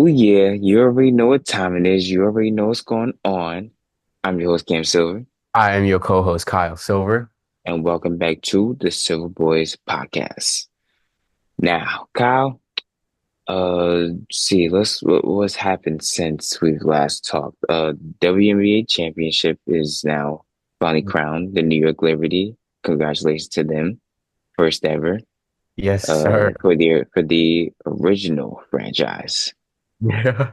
Oh yeah, you already know what time it is. You already know what's going on. I'm your host, Cam Silver, I am your co-host, Kyle Silver. and welcome back to the Silver Boys podcast. Now, Kyle, see, what's happened since we've last talked. WNBA championship is now finally crowned the New York Liberty. Congratulations to them, first ever. Yes, sir. For the original franchise. Yeah.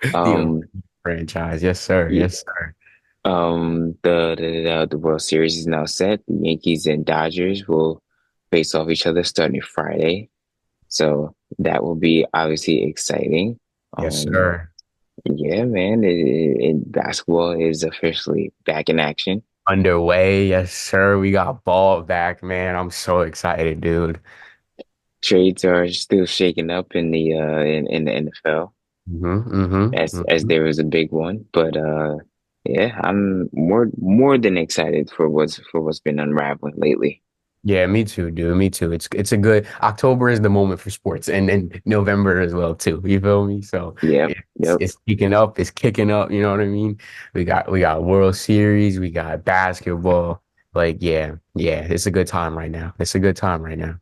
The Um, franchise. Yes, sir. Yes, sir. the World Series is now set. The Yankees and Dodgers will face off each other starting Friday. So that will be obviously exciting. Yes, Um, sir. yeah, man, basketball is officially back in action. Underway. Yes, sir. We got ball back, man. I'm so excited, dude. Trades are still shaking up in the NFL as Mm-hmm. there was a big one, but yeah, I'm more than excited for what's been unraveling lately. Yeah, me too, dude. Me too. It's a good October is the moment for sports, and November as well too. You feel me? So Yep, it's yep. it's kicking up, it's kicking up. You know what I mean? We got World Series, we got basketball. Like, yeah, it's a good time right now. It's a good time right now.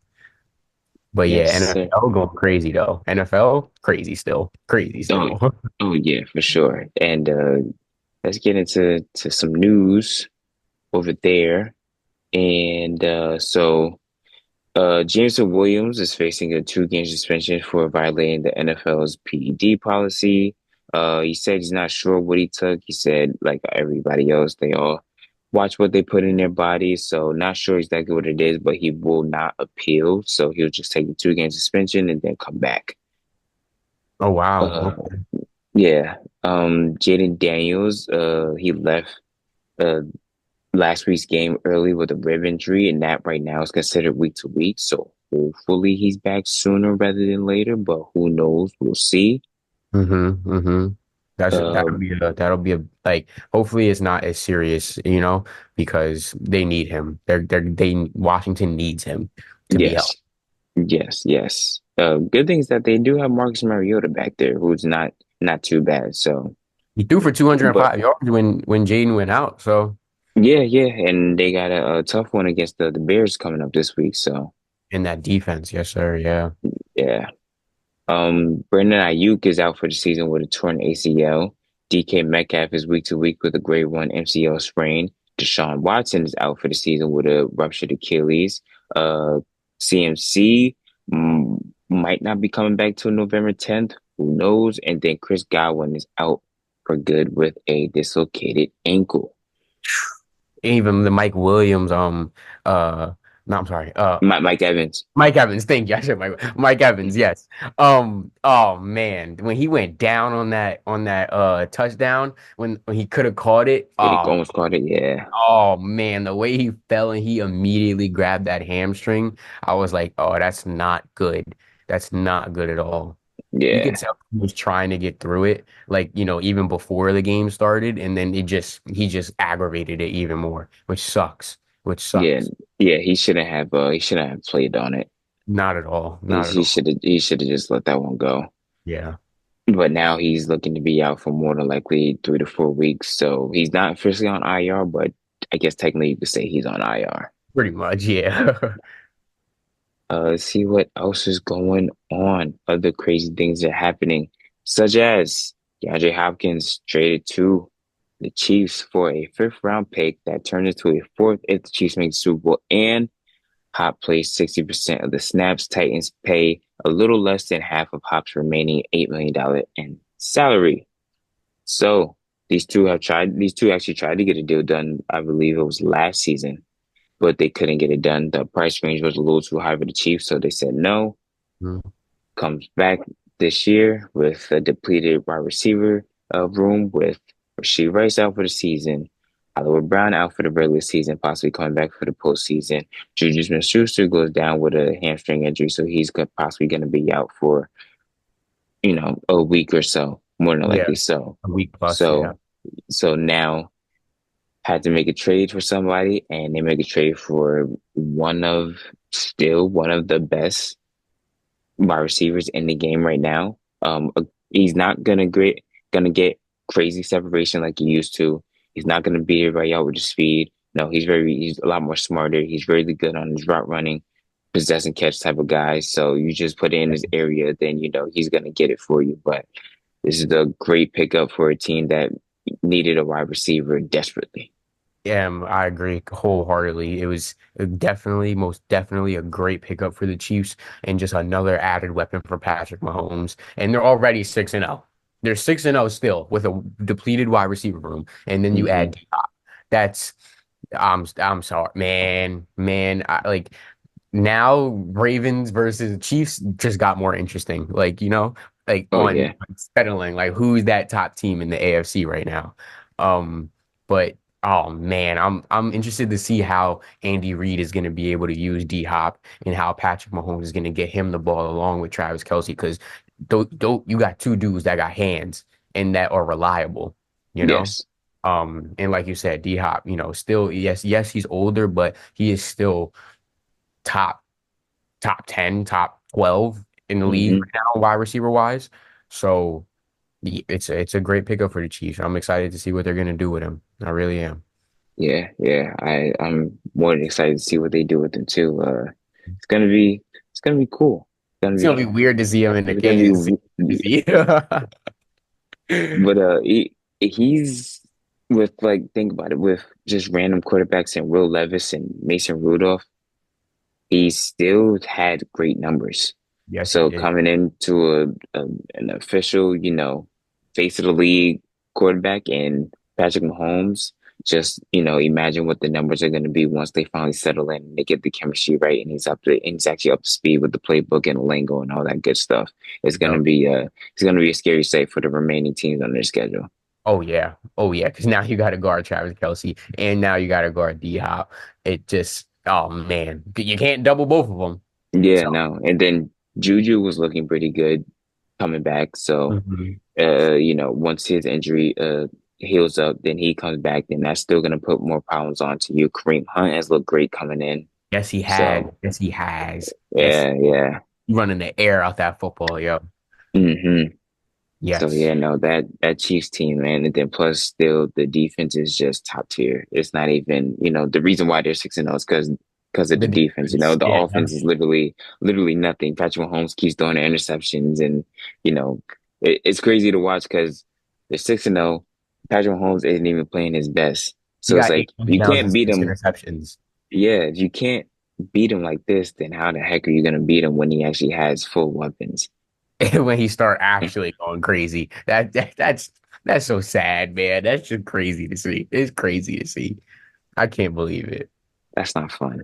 But yeah, Yes, sir. NFL going crazy though. NFL crazy still, crazy Oh, still. oh yeah, for sure. And let's get into some news over there. And Jameson Williams is facing a two-game suspension for violating the NFL's PED policy. He said he's not sure what he took. He said, like everybody else, they all watch what they put in their bodies. So not sure exactly what it is, but he will not appeal. So he'll just take the two-game suspension and then come back. Oh wow. Uh, Okay. Yeah. Jaden Daniels, he left uh last week's game early with a rib injury, and that right now is considered week to week. So hopefully he's back sooner rather than later, but who knows? We'll see. Mm-hmm. That's Uh, that'll be a like hopefully it's not as serious, because they need him. They Washington needs him to be yes, helped. yes. Good thing is that they do have Marcus Mariota back there, who's not too bad. So, He threw for but 205 yards when Jaden went out. So yeah, and they got a tough one against the Bears coming up this week. So in that defense, yes, sir. Yeah. yeah. Brandon Ayuk is out for the season with a torn ACL. DK Metcalf is week to week with a grade 1 MCL sprain. Deshaun Watson is out for the season with a ruptured Achilles. Uh, CMC might not be coming back till November 10th. Who knows? And then Chris Godwin is out for good with a dislocated ankle. Even the Mike Williams, no, I'm sorry. Mike Evans. Mike Evans, thank you. I said Mike Evans, yes. Oh man, when he went down on that touchdown when he could have caught it. He almost caught it. Yeah. Oh man, the way he fell and he immediately grabbed that hamstring, I was like, oh, that's not good. That's not good at all. You could Yeah. tell he was trying to get through it, like, even before the game started, and then he just aggravated it even more, which sucks. Which Yeah. sucks. Yeah. He shouldn't have played on it. Not at all. He, Not at he all. should have he should have just let that one go. Yeah. But now he's looking to be out for more than likely 3 to 4 weeks. So he's not officially on IR, but I guess technically you could say he's on IR. Pretty much, yeah. Let's see what else is going on. Other crazy things are happening, such as DeAndre Hopkins traded to the Chiefs for a fifth round pick that turned into a fourth if the Chiefs make the Super Bowl, and Hop plays 60% of the snaps. Titans pay a little less than half of Hop's remaining $8 million in salary. So these two actually tried to get a deal done. I believe it was last season, but they couldn't get it done. The price range was a little too high for the Chiefs, so they said no. Mm. Comes back this year with a depleted wide receiver room with Rasheed Rice out for the season, Hollywood Brown out for the regular season, possibly coming back for the postseason. Juju Smith-Schuster goes down with a hamstring injury, so he's possibly going to be out for a week or so, more than Yeah, likely so. a week plus, yeah. So so now had to make a trade for somebody, and they make a trade for one of the best wide receivers in the game right now. He's not gonna get crazy separation like he used to. He's not gonna beat everybody out with his speed. No, he's a lot more smarter. He's really good on his route running, possess and catch type of guy. So you just put it in his area, then you know he's gonna get it for you. But this is a great pickup for a team that needed a wide receiver desperately. Yeah, I agree wholeheartedly. It was definitely, most definitely a great pickup for the Chiefs and just another added weapon for Patrick Mahomes. And they're already 6-0. They're 6-0 still with a depleted wide receiver room. And then you Hmm. add D-Hop. That's I'm sorry, man. Like now Ravens versus Chiefs just got more interesting. Like, like Oh on yeah, settling, like who's that top team in the AFC right now? Um, but oh man, I'm interested to see how Andy Reid is going to be able to use D Hop and how Patrick Mahomes is going to get him the ball along with Travis Kelce because you got two dudes that got hands and that are reliable, you know? yes. And like you said, D Hop, still yes, he's older, but he is still top top 10, top 12 in the league Hmm. right now, wide receiver wise. So it's a great pickup for the Chiefs. I'm excited to see what they're gonna do with him. I really am. Yeah, yeah. I'm more than excited to see what they do with him too. It's gonna be cool. It's gonna It's gonna be be weird to see him in the it's gonna Kansas City. be Jersey. but he's with like think about it with just random quarterbacks and Will Levis and Mason Rudolph. He still had great numbers. Yes, he So did. coming into an official, face of the league quarterback and Patrick Mahomes, just, imagine what the numbers are going to be once they finally settle in and they get the chemistry right and he's actually up to speed with the playbook and the lingo and all that good stuff. Yep. It's going to be a scary sight for the remaining teams on their schedule. Oh yeah. Oh yeah. Because now you got to guard Travis Kelce and now you got to guard D Hop. It just oh man, you can't double both of them. Yeah, So no. And then Juju was looking pretty good coming back. So mhm. once his injury heals up, then he comes back, then that's still gonna put more problems onto you. Kareem Hunt has looked great coming in. Yes, he has. So Yes, he has. Yes, yeah, yeah. running the air out that football, yo. Hmm. So Yes. yeah, no, that Chiefs team, man, and then plus still the defense is just top tier. It's not even, the reason why they're 6-0 is because of the The defense. defense. The Yeah. offense is literally nothing. Patrick Mahomes keeps throwing the interceptions, and you know, it's crazy to watch because they're 6-0. Patrick Mahomes isn't even playing his best, He so it's got like eight you touchdowns can't and beat six him. interceptions. Yeah, if you can't beat him like this, then how the heck are you gonna beat him when he actually has full weapons? When he start actually going crazy. That's so sad, man. That's just crazy to see. It's crazy to see. I can't believe it. That's not fun.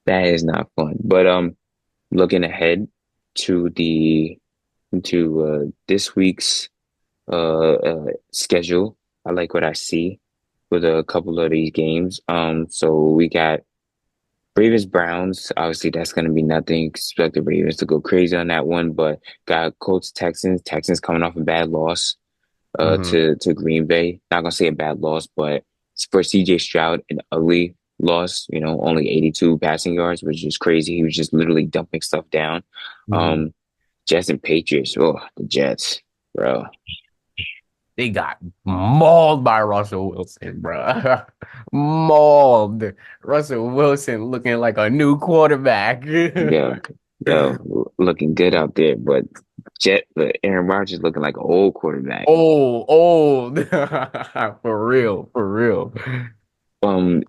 That is not fun. But looking ahead to the to this week's schedule, I like what I see with a couple of these games. So we got Ravens Browns. Obviously, that's going to be nothing. Expect the Ravens to go crazy on that one, but got Colts Texans. Texans coming off a bad loss Hmm. to Green Bay. Not gonna say a bad loss, but for CJ Stroud, an ugly loss. Only 82 passing yards, which is crazy. He was just literally dumping stuff down. Hmm. Um, Jets and Patriots. Oh, the Jets, bro. They got mauled by Russell Wilson, bro. Mauled. Russell Wilson looking like a new quarterback. Yo, looking good out there, but Aaron Rodgers looking like an old quarterback. Old. For real, for real.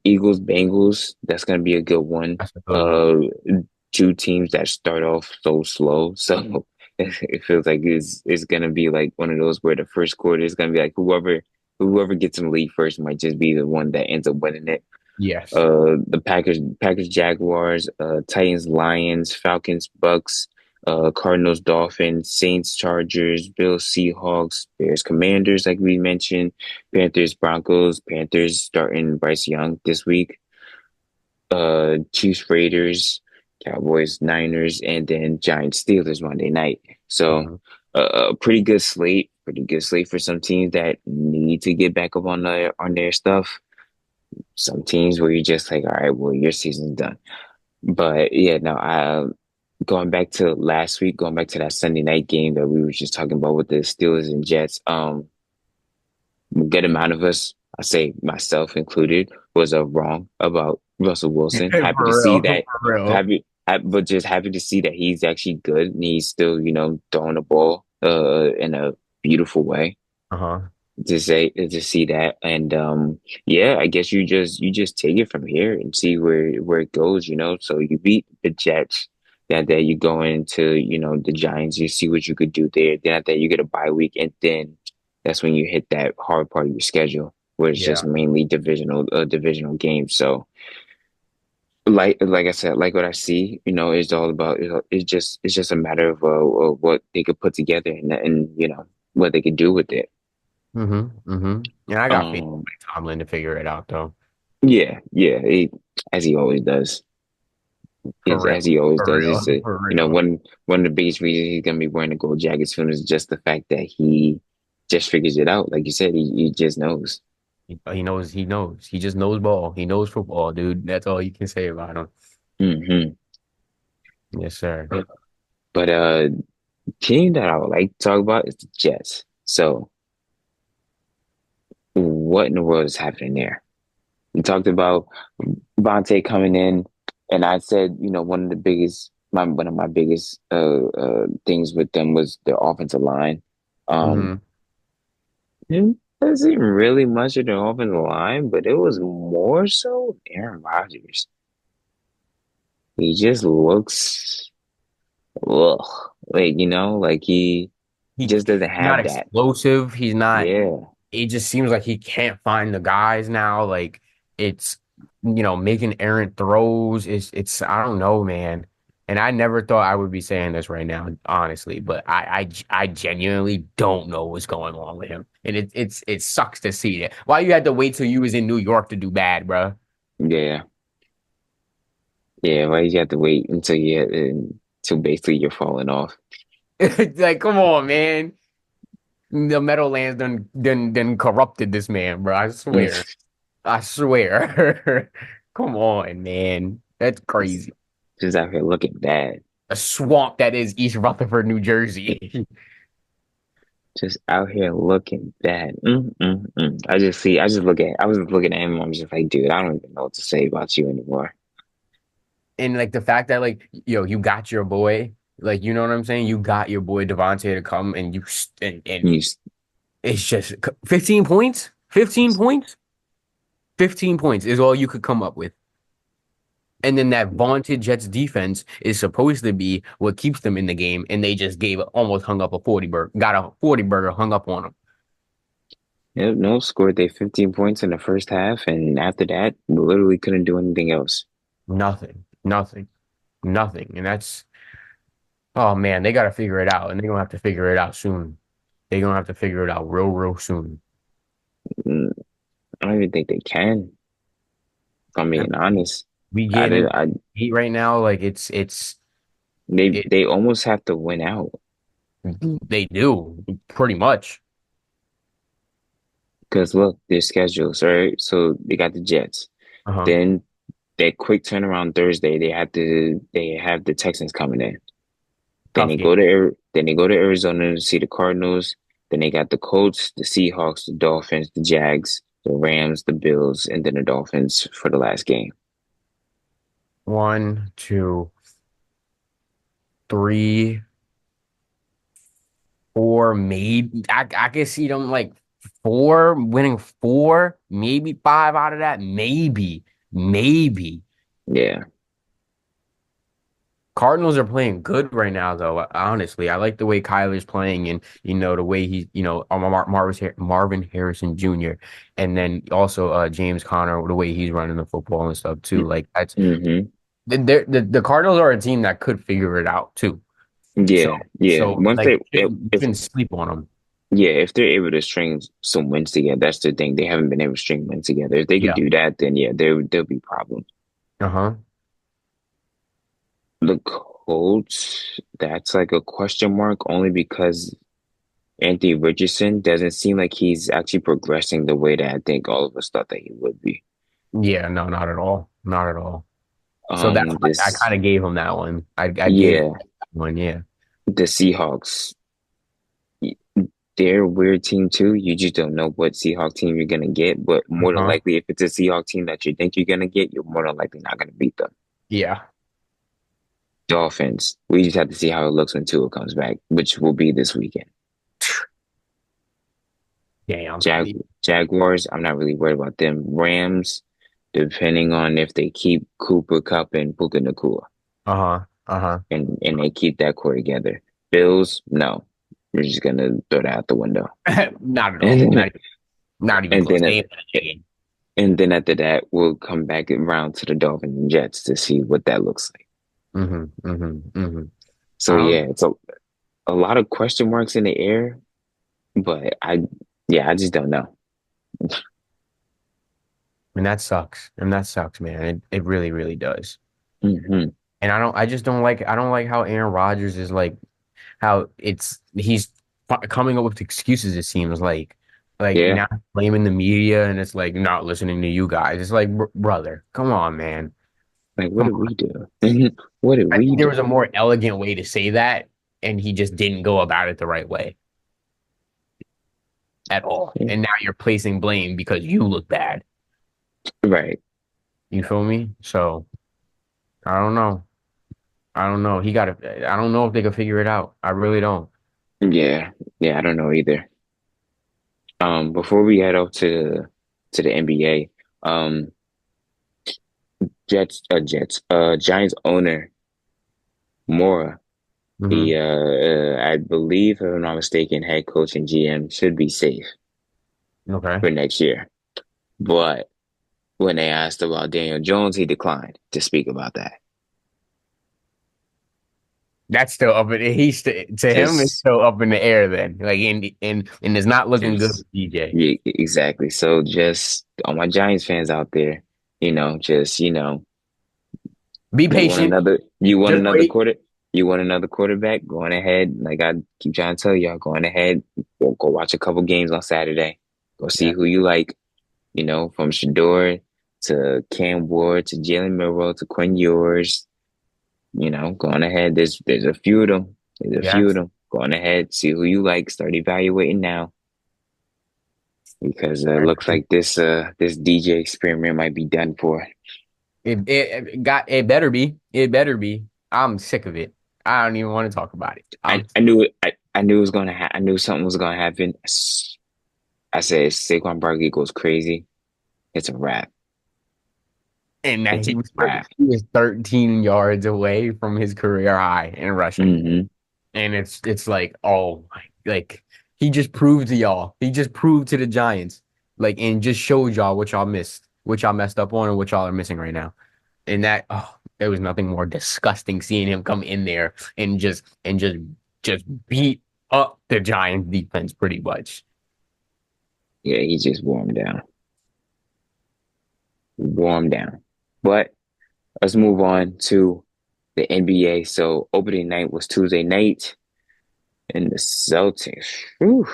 Eagles, Bengals, that's gonna be a good one. That's a good one. Two teams that start off so slow, so it feels like it's gonna be like one of those where the first quarter is gonna be like whoever gets in the lead first might just be the one that ends up winning it. Yes. The Packers, Jaguars, Titans, Lions, Falcons, Bucks, Cardinals, Dolphins, Saints, Chargers, Bills, Seahawks, Bears, Commanders, like we mentioned, Panthers, Broncos, Panthers starting Bryce Young this week, Chiefs, Raiders, Cowboys, Niners, and then Giants, Steelers Monday night. So Mhm. a pretty good slate for some teams that need to get back up on their stuff. Some teams where you're just like, all right, well, your season's done. But yeah, no, going back to last week, going back to that Sunday night game that we were just talking about with the Steelers and Jets, a good amount of us, I say myself included, was wrong about Russell Wilson. Happy to For see real, that. for real. But just happy to see that he's actually good and he's still, throwing the ball in a beautiful way. Uh-huh. To see that, and yeah, I guess you just take it from here and see where it goes. So you beat the Jets. Then you go into the Giants. You see what you could do there. Then after that you get a bye week, and then that's when you hit that hard part of your schedule, where it's just Yeah. mainly divisional games. So like I said, like what I see, is all about, it's just a matter of what they could put together, and what they could do with it. And I got faith in Um, Mike Tomlin to figure it out though. yeah, yeah, as he always does. For Is real. as he always For does. real. Is For real. one of the biggest reasons he's gonna be wearing a gold jacket soon is just the fact that he just figures it out. Like you said, he just knows. He knows, he knows. He just knows ball. He knows football, dude. That's all you can say about him. hmm Yes, sir. But team that I would like to talk about is the Jets. So what in the world is happening there? We talked about Vontae coming in, and I said, one of my biggest things with them was their offensive line. Um, hmm it wasn't really much of their offensive line, but it was more so Aaron Rodgers. He just looks, ugh, like he He's just doesn't not have that. explosive. He's not, Yeah, it just seems like he can't find the guys now. Like it's, making errant throws. It's, I don't know, man. And I never thought I would be saying this right now, honestly, but I genuinely don't know what's going on with him. And it sucks to see it. Why you had to wait till you was in New York to do bad, bro? yeah, yeah. Why you have to wait until basically you're falling off? Like, come on, man. The Meadowlands done corrupted this man, bro. I swear. I swear. Come on, man. That's Just, crazy. just out here looking bad. A swamp that is East Rutherford, New Jersey. Just out here looking bad. I was looking at him. I'm just like, dude, I don't even know what to say about you anymore. And like the fact that like you got your boy, like you know what I'm saying? You got your boy Devontae to come and and You, it's just 15 points? 15 points? 15 points is all you could come up with. And then that vaunted Jets defense is supposed to be what keeps them in the game, and they just almost hung up a 40 burger, got a 40 burger hung up on them. no, scored they 15 points in the first half, and after that, we literally couldn't do anything else. Nothing, nothing, nothing. And that's, oh man, they got to figure it out, and they're gonna have to figure it out soon. They're gonna have to figure it out real, real soon. Mm, I don't even think they can. If I'm I being mean, honest. we I getting did. in I heat right now, like they it. they almost have to win out They do pretty much. because look, their schedules. All right, so they got the Jets. Uh-huh. Then that quick turnaround Thursday, they have the Texans coming in. Tough game. Then they go to Arizona to see the Cardinals. Then they got the Colts, the Seahawks, the Dolphins, the Jags, the Rams, the Bills, and then the Dolphins for the last game. One, two, three, four, maybe I can see them like four winning four, maybe five out of that, maybe, maybe. Yeah. Cardinals are playing good right now, though. Honestly, I like the way Kyler's playing, and the way he's, Marvin Harrison Jr. and then also James Conner, the way he's running the football and stuff too. Like that's hmm the Cardinals are a team that could figure it out too. So Yeah. Yeah. Once like they you if shouldn't sleep on them. yeah, if they're able to string some wins together, that's the thing. They haven't been able to string wins together. If they could Yeah. do that, then yeah, there'll be problems. Uh-huh. The Colts, that's like a question mark only because Anthony Richardson doesn't seem like he's actually progressing the way that I think all of us thought that he would be. Yeah, no, not at all. Not at all. So that's why I This kind of gave him that one. I gave him yeah, that one, yeah. the Seahawks. They're a weird team too. You just don't know what Seahawk team you're gonna get, but more than Uh-huh. likely, if it's a Seahawk team that you think you're gonna get, you're more than likely not gonna beat them. Yeah. Dolphins. We just have to see how it looks when Tua comes back, which will be this weekend. Damn. Jag Jaguars. I'm not really worried about them. Rams, depending on if they keep Cooper Kupp and Puka Nacua, Uh-huh. Uh-huh. and they keep that core together. Bills, no, we're just gonna throw that out the window. Not at all. And then, Not even and close. then They ain't winning that game. And then after that, we'll come back around to the Dolphins and Jets to see what that looks like. Mm-hmm. Mm-hmm. Mm-hmm. So I don't yeah, it's a lot of question marks in the air, but I just don't know. and that sucks. And that sucks, man. It really, really does. Hmm. And I don't like how Aaron Rodgers is like how he's coming up with excuses, it seems like Yeah, now blaming the media and it's like not listening to you guys. It's like brother, come on, man. like what Come did on. we do? What did I we think there do? was a more elegant way to say that, and he just didn't go about it the right way at all. Yeah. And now you're placing blame because you look bad. Right. You feel me? So I don't know. I don't know. I don't know if they could figure it out. I really don't. Yeah. Yeah, I don't know either. Before we head off to the NBA, Giants owner Mora, Hmm. I believe, if I'm not mistaken, head coach and GM should be safe Okay. for next year. But when they asked about Daniel Jones, he declined to speak about that. That's still up in he's to him it's Just, still up in the air then. Like and it's not looking good for just, DJ. yeah, exactly. So just all my Giants fans out there, just, Be patient. you want Just another wait. quarterback, going ahead. Like I keep trying to tell y'all, going ahead, go watch a couple games on Saturday. Go see Yeah. who you like, from Shador to Cam Ward to Jalen Milroe to Quinn Ewers. Going ahead. There's a few of them. There's a few of Yes. them. Going ahead, see who you like. Start evaluating now because I it looks agree. like this DJ experiment might be done for. It better be. It better be. I'm sick of it. I don't even want to talk about it. I knew it. I knew it was gonna. I knew something was gonna happen. I said, if Saquon Barkley goes crazy, it's a wrap. And that It's a wrap. he was 13 yards away from his career high in rushing. Hmm. And it's like, oh my, like he just proved to y'all. He just proved to the Giants, like, and just showed y'all what y'all missed, what y'all messed up on, and what y'all are missing right now. And there was nothing more disgusting seeing him come in there and just beat up the Giants defense pretty much. Yeah, he just warmed down. Warmed down. But let's move on to the NBA. So opening night was Tuesday night, and the Celtics, whew,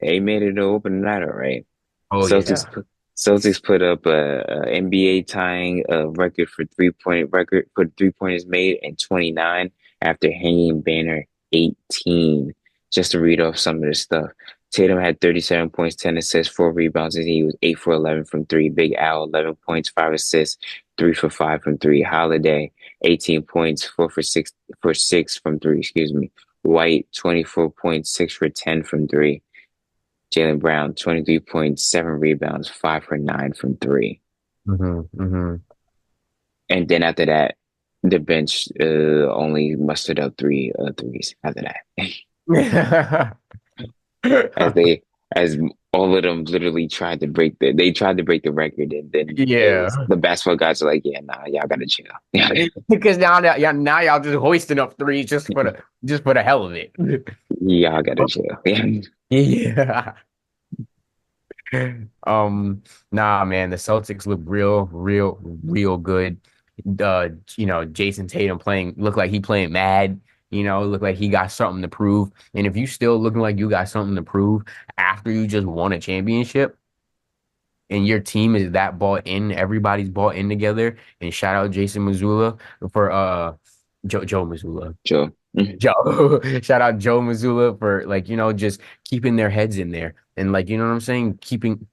they made it to open night, all right. Oh Celtics yeah, put Celtics put up a NBA tying record for 3 pointers made and 29 after hanging banner 18. Just to read off some of this stuff. Tatum had 37 points, 10 assists, 4 rebounds, and he was 8 for 11 from three. Big Al, 11 points, 5 assists, 3 for 5 from three. Holiday, 18 points, 4 for 6 from three. Excuse me. White, 24 points, 6 for 10 from three. Jaylen Brown, 23.7 rebounds, 5 for 9 from three. mm-hmm. And then after that, the bench only mustered up three threes after that. as they as all of them literally tried to break the record, and then Yeah, the basketball guys are like, yeah, nah, y'all gotta chill. because now y'all just hoisting up threes just for the hell of it. Y'all gotta chill. Yeah. Nah, man, the Celtics look real good. Jason Tatum playing look like he playing mad. Look like he got something to prove. And if you still looking like you got something to prove after you just won a championship, and your team is that bought in, everybody's bought in together. And shout out Jason Missoula for Joe Missoula. Joe. Joe, shout out Joe Missoula for like, just keeping their heads in there and like, you know what I'm saying? Keeping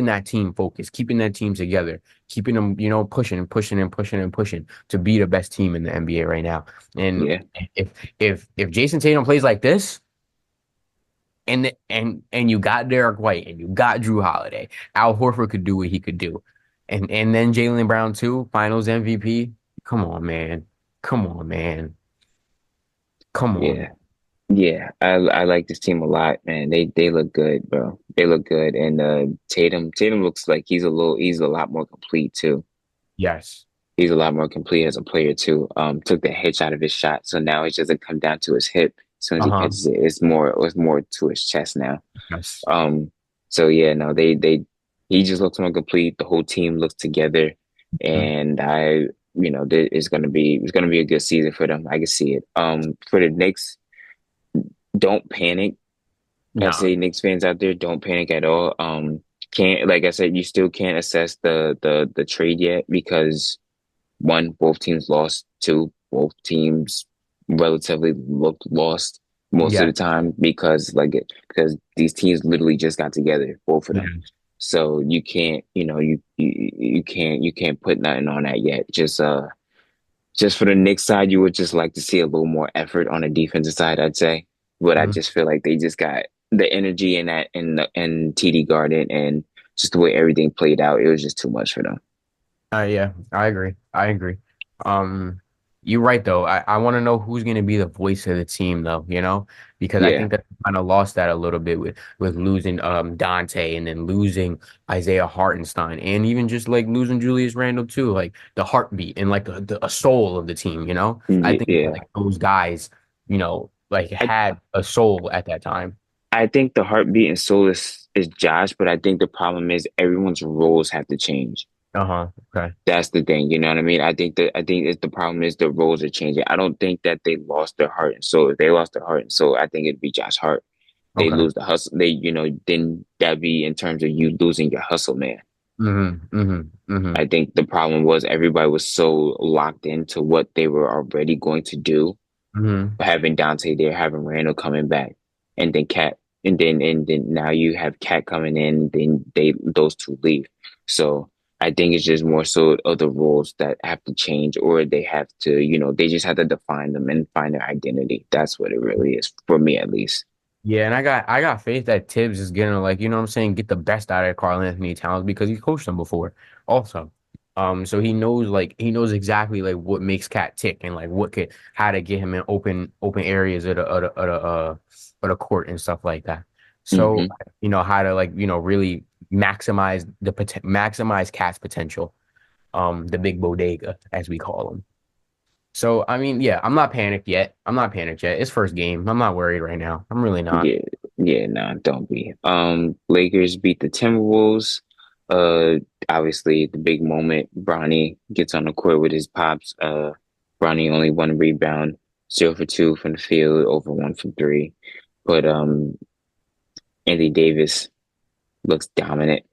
that team focused, keeping that team together, keeping them, pushing and pushing and pushing and pushing to be the best team in the NBA right now. And Yeah, if if Jason Tatum plays like this, and you got Derek White and you got Drew Holiday, Al Horford could do what he could do. And then Jaylen Brown too, finals MVP. Come on, man. Come on, man. Come on. yeah, yeah. I like this team a lot, man. They look good, bro. They look good, and Tatum looks like he's a lot more complete too. Yes. He's a lot more complete as a player too. Took the hitch out of his shot, so now it doesn't come down to his hip. As soon as he Uh-huh. catches it, it's more to his chest now. Yes. Um, so yeah, no, he just looks more complete. The whole team looks together, Mhm. and it's gonna be a good season for them. I can see it. For the Knicks, don't panic. I No. say Knicks fans out there, don't panic at all. Can't like I said, you still can't assess the trade yet because one, both teams lost. Two, both teams relatively looked lost most of Yeah. the time because these teams literally just got together, both of them. Yeah. So you can't, you can't put nothing on that yet. Just for the Knicks side, you would just like to see a little more effort on the defensive side, I'd say. But I Mhm. just feel like they just got the energy in that in TD Garden and just the way everything played out. It was just too much for them. Yeah, I agree. I agree. Um, you're right though. I want to know who's going to be the voice of the team though, because I Yeah. think that kind of lost that a little bit with losing Dante and then losing Isaiah Hartenstein and even just like losing Julius Randle too, like the heartbeat and like a soul of the team. I think that, Yeah. like those guys, like I had a soul at that time. I think the heartbeat and soul is Josh, but I think the problem is everyone's roles have to change. Uh-huh. Okay. That's the thing, you know what I mean? I think it's the problem is the roles are changing. I don't think that they lost their heart and soul. If they lost their heart and soul, I think it'd be Josh Hart. They Okay. lose the hustle. Then that'd be in terms of you losing your hustle, man. Mm-hmm. Mm-hmm. Mm-hmm. I think the problem was everybody was so locked into what they were already going to do, Mm-hmm. having Dante there, having Randall coming back, and then Cat, and then now you have Cat coming in, then those two leave. So I think it's just more so of the rules that have to change, or they have to, they just have to define them and find their identity. That's what it really is for me, at least. Yeah, and I got faith that Tibbs is gonna like, what I'm saying, get the best out of Karl Anthony Towns because he coached him before also. So he knows exactly like what makes Cat tick and like how to get him in open areas of the court and stuff like that. So Hmm. how to like, really maximize Cat's potential, the big bodega as we call him. So, I mean, yeah, I'm not panicked yet. I'm not panicked yet. It's first game. I'm not worried right now. I'm really not. Yeah, yeah, no, don't be. Lakers beat the Timberwolves. Uh, Obviously the big moment. Bronny gets on the court with his pops. Bronny only one rebound, 0 for 2 from the field, over 1 from 3. But Anthony Davis looks dominant,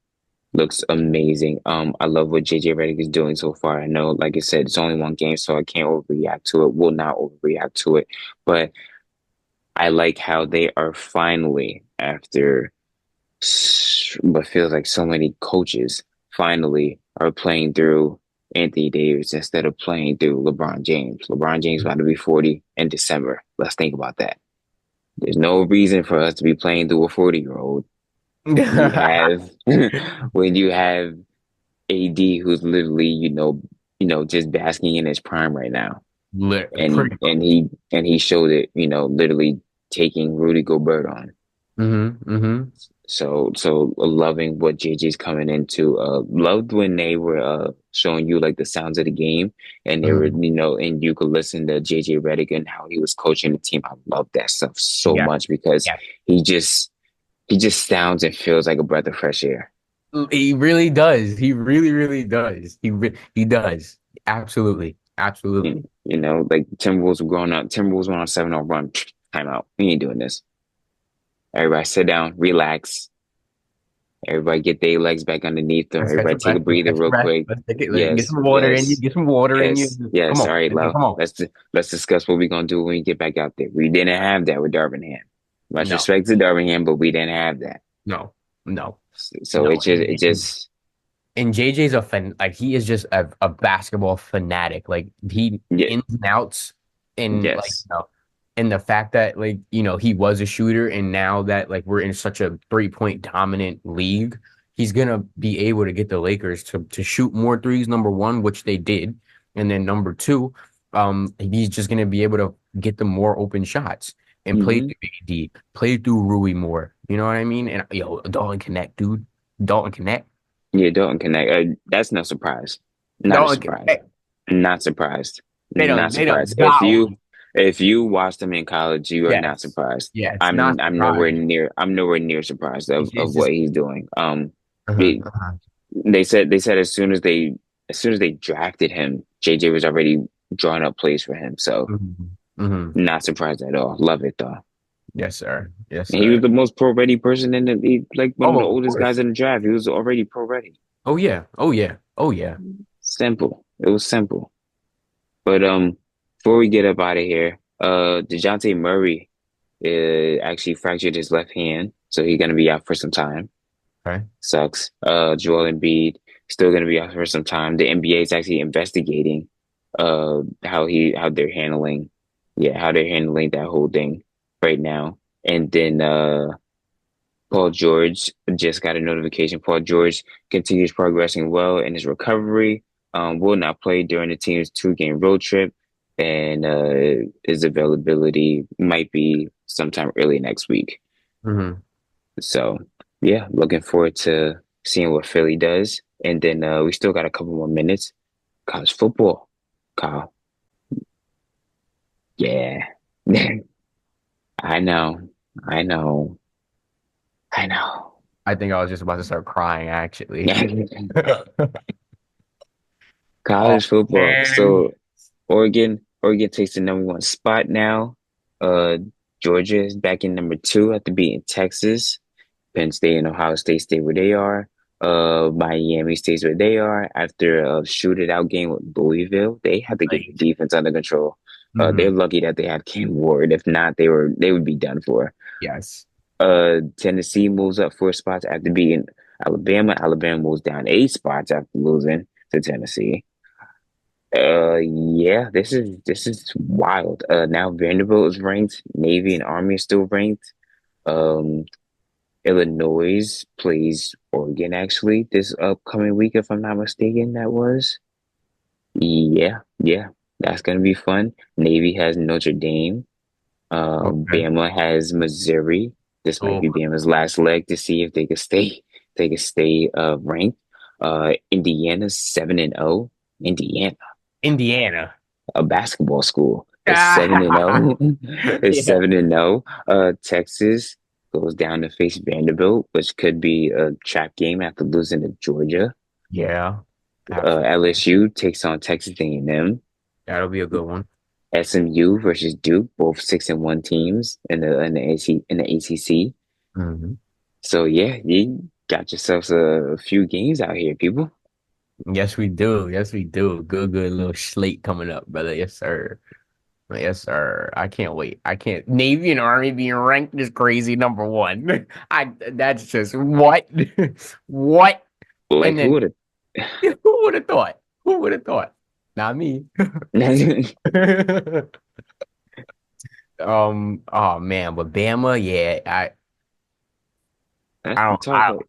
looks amazing. I love what JJ Reddick is doing so far. I know, like I said, it's only one game, so I can't overreact to it. Will not overreact to it, but I like how they are finally, after what feels like so many coaches, finally are playing through Anthony Davis instead of playing through LeBron James. LeBron James about to be 40 in December. Let's think about that. There's no reason for us to be playing through a 40-year-old when you have when you have AD who's literally, just basking in his prime right now. Pretty much. And he showed it, literally taking Rudy Gobert on. Mm-hmm. So loving what JJ's coming into. Loved when they were showing you like the sounds of the game, and they were, Mm-hmm. and you could listen to JJ Reddick and how he was coaching the team. I love that stuff so Yeah. much because Yeah. he just he just sounds and feels like a breath of fresh air. He really does. He really, really does. He does. Absolutely. Absolutely. Like Timberwolves were growing up. Timberwolves went on a 7-0 run. Time out. We ain't doing this. Everybody sit down, relax. Everybody get their legs back underneath them. Let's catch Everybody a take a breath. Let's breather catch a real breath. quick. Let's take it. Get Yes, some water in you. yes, Get some water in you. yes, Come yes. on. All right, Come Lo. on. Let's discuss what we're gonna do when we get back out there. We didn't have that with Darvingham. Much No, respect to Darvingham, but we didn't have that. no, no, So no. it just And JJ's he is just a basketball fanatic. Like he yeah, ins and outs and yes. and the fact that he was a shooter and now that we're in such a 3-point dominant league, he's gonna be able to get the Lakers to shoot more threes, number one, which they did. And then number two, he's just gonna be able to get them more open shots and play Hmm. through AD, play through Rui more. You know what I mean? And Dalton Connect, dude. Dalton Connect. Yeah, Dalton Connect. That's no surprise. Not a Dalton surprise. Connect. Not surprised. Not They surprised. don't got one. If you watched him in college, you are not Yes. surprised. Yes. Not surprised. I'm nowhere near surprised of It's what just he's doing. uh-huh, It, uh-huh. they said as soon as they drafted him, JJ was already drawing up plays for him. So Mhm. Mhm. not surprised at all. Love it though. Yes, sir. Yes, And he was sir. the most pro ready person in like one of the Oh, of oldest guys course. in the draft. He was already pro ready. Oh yeah. Oh yeah. Oh yeah. Simple. It was simple. But before we get up out of here, DeJounte Murray actually fractured his left hand, so he's gonna be out for some time. Okay. Sucks. Joel Embiid still gonna be out for some time. The NBA is actually investigating how they're handling how they're handling that whole thing right now. And then Paul George just got a notification. Paul George continues progressing well in his recovery. Will not play during the team's 2-game road trip, and his availability might be sometime early next week. Mhm. So, yeah, looking forward to seeing what Philly does. And then we still got a couple more minutes. College football, Kyle. Yeah, I know, I know, I know. I think I was just about to start crying actually. Oh College football. man. So Oregon takes the #1 spot now. Georgia is back in #2 after beating Texas. Penn State and Ohio State stay where they are. Miami stays where they are after a shootout out game with Louisville. They had to get the Like, defense under control. They're mhm. lucky that they had Cam Ward. If not, they would be done for. Yes. Tennessee moves up 4 spots after beating Alabama. Alabama moves down 8 spots after losing to Tennessee. Yeah, this is wild. Now Vanderbilt is ranked. Navy and Army is still ranked. Um, Illinois plays Oregon actually this upcoming week, if I'm not mistaken. That was yeah, that's gonna be fun. Navy has Notre Dame. Okay. Bama has Missouri. This might Oh, be Bama's last leg to see if they can stay ranked. Indiana's 7-0. Indiana, Indiana. a basketball school, is seven and Ah, zero. Is yeah. 7-0. Texas goes down to face Vanderbilt, which could be a trap game after losing to Georgia. Yeah. Absolutely. LSU takes on Texas A&M. That'll be a good one. SMU versus Duke, both 6-1 teams in the ACC. Mhm. So yeah, you got yourselves a few games out here, people. Yes, we do. Yes, we do. Good little slate coming up, brother. Yes, sir. Yes, sir. I can't wait. I can't. Navy and Army being ranked is crazy. #1. That's just what? What? Like And who then would who would have thought? Who would have thought? Not me. have? Oh man, but Bama, yeah, That's I the don't, talk. I, Like,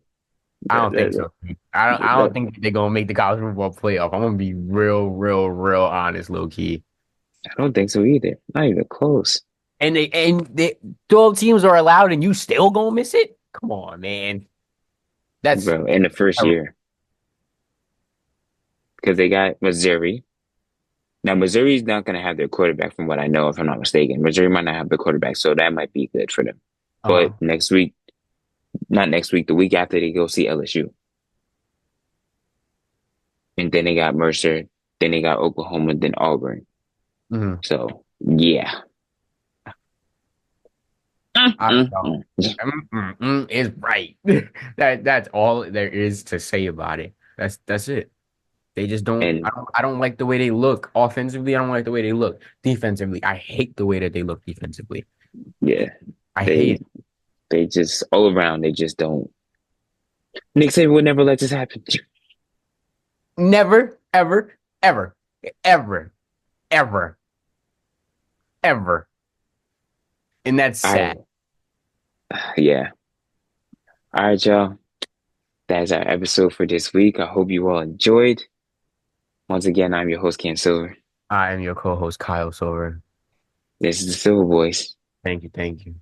I don't think that, so. I don't that, think they're gonna make the college football playoff. I'm gonna be real honest, low key. I don't think so either. Not even close, And they 12 teams are allowed, and you still gonna miss it? Come on, man. That's bro. In the first year, because they got Missouri. Now Missouri's not going to have their quarterback, from what I know, if I'm not mistaken. Missouri might not have the quarterback, so that might be good for them. uh But next week, not next week, the week after, they go see LSU, and then they got Mercer, then they got Oklahoma, then Auburn. mhm. So yeah, I don't. Is right. That's all there is to say about it. That's it. They just don't. And I don't like the way they look offensively. I don't like the way they look defensively. I hate the way that they look defensively. yeah, I hate they it. they just all around they just don't. Nick Saban would never let this happen. Never, ever, ever, ever, ever, ever. And that's sad. I yeah. All right, y'all. That's our episode for this week. I hope you all enjoyed. Once again, I'm your host, Ken Silver. I am your co-host, Kyle Silver. This is the Silver Boys. Thank you. Thank you.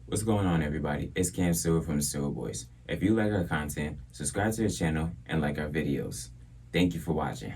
What's going on, everybody? It's Cam Silver from the Silver Boys. If you like our content, subscribe to the channel and like our videos. Thank you for watching.